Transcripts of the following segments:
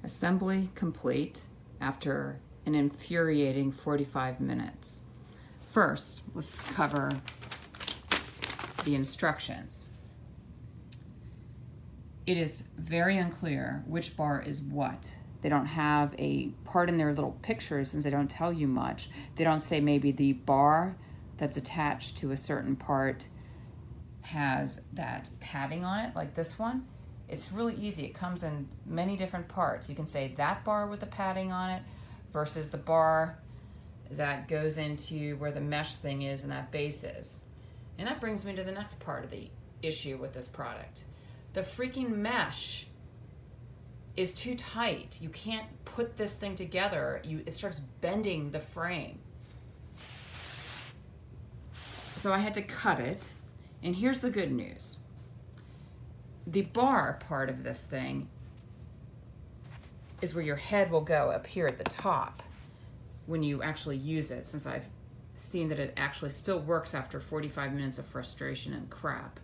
Assembly complete after an infuriating 45 minutes. First, let's cover the instructions. It is very unclear which bar is what. They don't have a part in their little pictures since they don't tell you much. They don't say maybe the bar that's attached to a certain part has that padding on it, like this one. It's really easy. It comes in many different parts. You can say that bar with the padding on it versus the bar that goes into where the mesh thing is and that base is. And that brings me to the next part of the issue with this product. The freaking mesh is too tight. You can't put this thing together. It starts bending the frame. So I had to cut it. And here's the good news. The bar part of this thing is where your head will go up here at the top when you actually use it, since I've seen that it actually still works after 45 minutes of frustration and crap.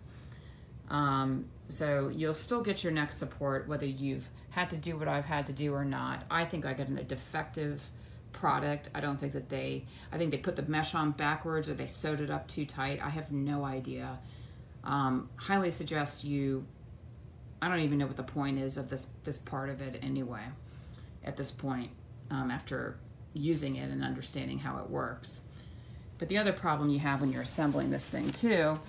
So you'll still get your neck support whether you've had to do what I've had to do or not. I think I got a defective product. I don't think that I think they put the mesh on backwards or they sewed it up too tight. I have no idea. Highly suggest I don't even know what the point is of this part of it anyway at this point, after using it and understanding how it works. But the other problem you have when you're assembling this thing too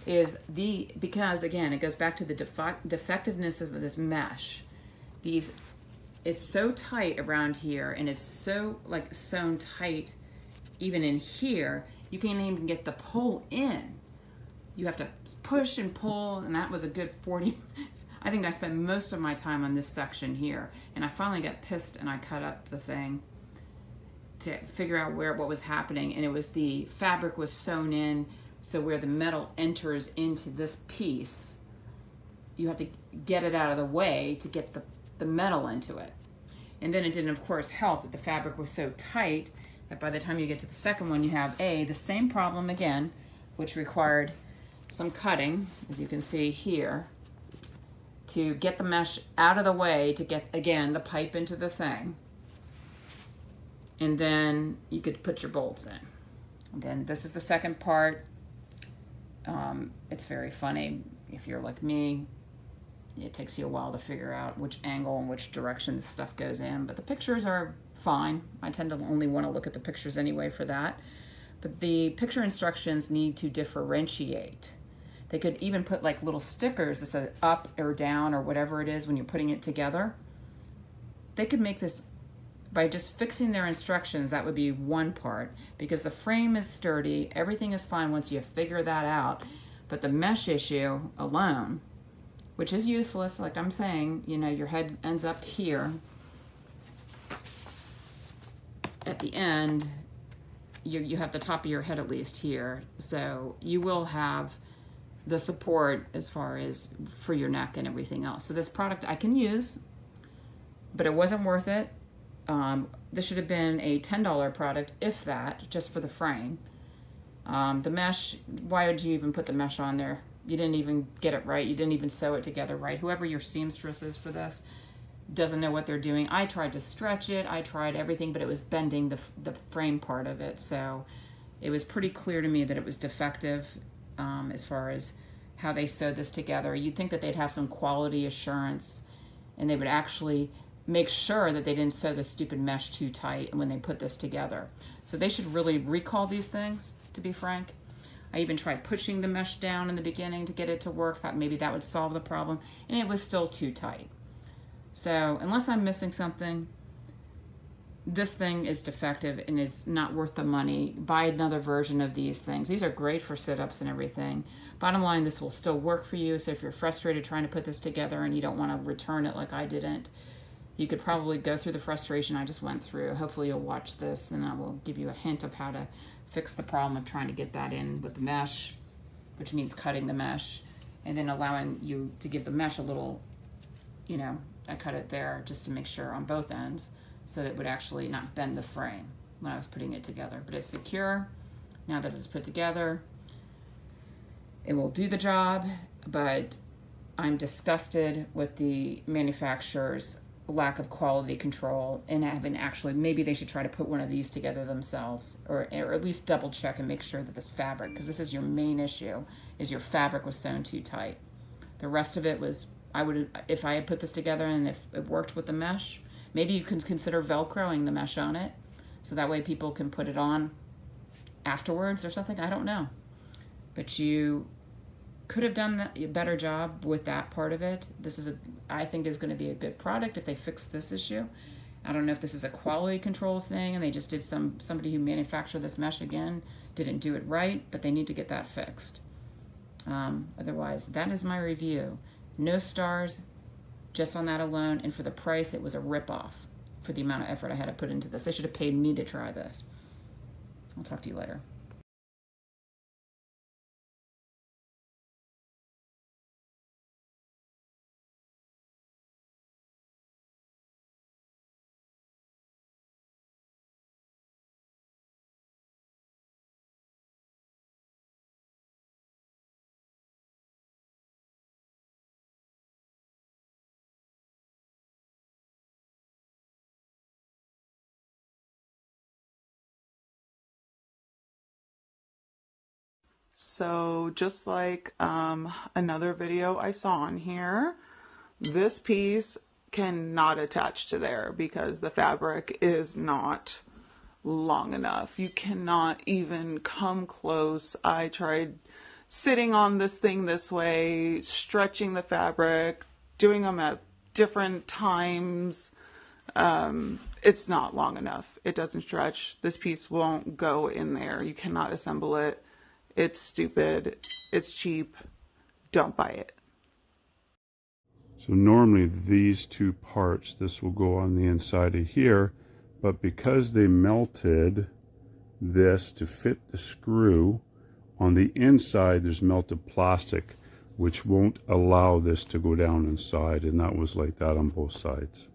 is because again, it goes back to the defectiveness of this mesh. It's so tight around here, and it's so like sewn tight even in here, you can't even get the pull in. You have to push and pull, and that was a good 40. I think I spent most of my time on this section here, and I finally got pissed and I cut up the thing to figure out what was happening, and it was the fabric was sewn in, so where the metal enters into this piece, you have to get it out of the way to get the metal into it. And then it didn't, of course, help that the fabric was so tight that by the time you get to the second one, you have the same problem again, which required some cutting, as you can see here, to get the mesh out of the way to get, again, the pipe into the thing. And then you could put your bolts in. And then this is the second part. It's very funny. If you're like me, it takes you a while to figure out which angle and which direction the stuff goes in, but the pictures are fine. I tend to only want to look at the pictures anyway for that. But the picture instructions need to differentiate. They could even put like little stickers that say up or down or whatever it is when you're putting it together. They could make this by just fixing their instructions. That would be one part, because the frame is sturdy, everything is fine once you figure that out. But the mesh issue alone, which is useless, like I'm saying, your head ends up here. At the end, you have the top of your head at least here, so you will have the support as far as for your neck and everything else. So this product I can use, but it wasn't worth it. This should have been a $10 product, if that, just for the frame. The mesh, why would you even put the mesh on there? You didn't even get it right. You didn't even sew it together right. Whoever your seamstress is for this doesn't know what they're doing. I tried to stretch it. I tried everything, but it was bending the frame part of it. So it was pretty clear to me that it was defective as far as how they sewed this together. You'd think that they'd have some quality assurance and they would actually make sure that they didn't sew the stupid mesh too tight when they put this together. So they should really recall these things, to be frank. I even tried pushing the mesh down in the beginning to get it to work, thought maybe that would solve the problem, and it was still too tight. So unless I'm missing something, this thing is defective and is not worth the money. Buy another version of these things. These are great for sit-ups and everything. Bottom line, this will still work for you, so if you're frustrated trying to put this together and you don't want to return it like I didn't, you could probably go through the frustration I just went through. Hopefully you'll watch this and I will give you a hint of how to fix the problem of trying to get that in with the mesh, which means cutting the mesh, and then allowing you to give the mesh a little, I cut it there just to make sure on both ends so that it would actually not bend the frame when I was putting it together. But it's secure now that it's put together. It will do the job, but I'm disgusted with the manufacturer's lack of quality control and having actually, maybe they should try to put one of these together themselves, or at least double check and make sure that this fabric, because this is your main issue, is your fabric was sewn too tight. The rest of it was, I would, if I had put this together and if it worked with the mesh, maybe you can consider Velcroing the mesh on it, so that way people can put it on afterwards or something. I don't know, but you could have done a better job with that part of it. This is I think is going to be a good product if they fix this issue. I don't know if this is a quality control thing and they just did somebody who manufactured this mesh again didn't do it right, but they need to get that fixed. Otherwise, that is my review. No stars, just on that alone, and for the price, it was a rip-off for the amount of effort I had to put into this. They should have paid me to try this. I'll talk to you later. So just like another video I saw on here, this piece cannot attach to there because the fabric is not long enough. You cannot even come close. I tried sitting on this thing this way, stretching the fabric, doing them at different times. It's not long enough. It doesn't stretch. This piece won't go in there. You cannot assemble it. It's stupid. It's cheap. Don't buy it. So normally these two parts, this will go on the inside of here, but because they melted this to fit the screw, on the inside there's melted plastic, which won't allow this to go down inside, and that was like that on both sides.